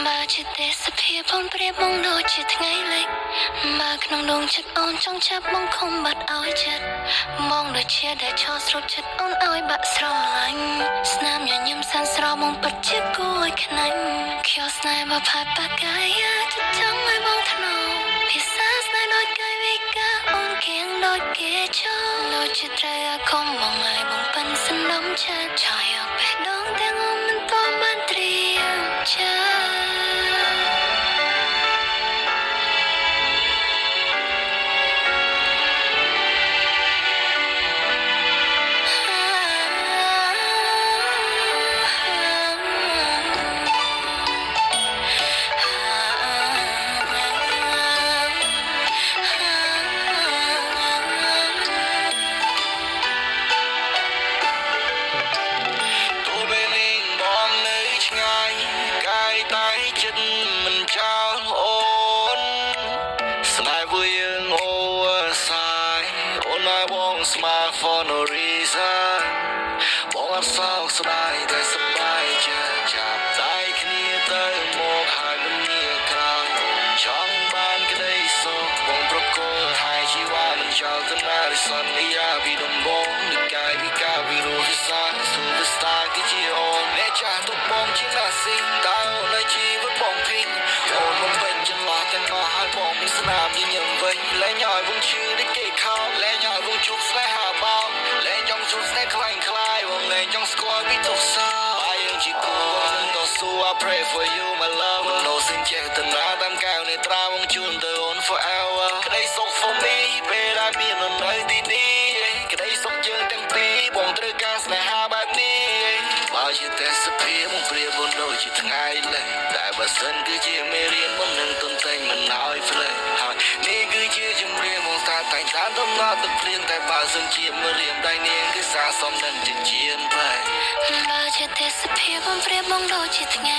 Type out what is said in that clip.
បើជាទេសភាពបងប្រៀបបងដូចជាថ្ងៃលិចបើក្នុងដងចិត្តអូនចង់ចាប់បងខំបាត់ឲ្យចិត្តបងដូចជាដែលឈរស្រូបចិត្តអូនឲ្យបាក់ស្រឡាញ់ស្នាមញញឹមសានស្រោបងពិតជាគួរឲ្យខ្នាញ់ខៀវស្នេហ៍មកផាត់បាកាយចិត្តចង់ឲ្យបងថ្នោភាសាស្នេហ៍ដូចកាយវិការអូនគៀងដូចគេចូលដូចជាត្រូវអាគមបងឲ្យបងប៉ិនសន្លំចិត្តឆោយយកបេះដូងទាំងអូនមិនតបានត្រៀមចាSmile for no reason បងអត់សោកស្ដាយតែសប្បាយចិត្តចាប់ដៃគ្នាទៅមកហើយមិនងាយក្រោយចង់បានក្តីសុខបងប្រកល់ហើយជីវ៉ាមិនចោលទៅណារិសន្យាពីដំបងនឹងកាយវិការវិរោធសាសុទ្ធស្តាគឺជាអូនអ្នកចាស់ទុកបងជាណាស៊ីងតើនៅជីវិតបងភីងអូនមិនពេញចន្លោះទាំងអស់ហើយបងមានស្នាមញញឹមវិញលែងឲ្យបងឈឺដូចគេខោលែងឲ្យបងជុកស្នេហាបងលែងចង់ជួបស្នេហ៍ខ្លាំងខ្លាយបងលែងចង់ស្គាល់ពីទុកសោហើយយើងជាគូនឹងតស៊ូ I pray for you my love នៅសិនចេះតណាតាមកៅនេត្រាបងជូនទៅអូន forever ក្តីសុខ for me ពេលដែលមានអូននៅទីនេះក្តីសុខយើងទាំងពីរបងត្រូវការស្នេហាបែបនេះបើជាទេសភាពបងព្រាបបងដូចជាថ្ងៃលេងតែបើសិនគឺជាមេរៀនបងនឹងទុនតែងមិនឲ្យភ្លេចហើយនេះគឺជាជំរាបបងថាតែងតាមដំណើរទឹកព្រៀងតែបើសិនជាមេរៀនដៃនាងគឺសាសមនឹងជាជានបែបើជាទេសភាពបងព្រៀបបងដូចជាថ្ងៃ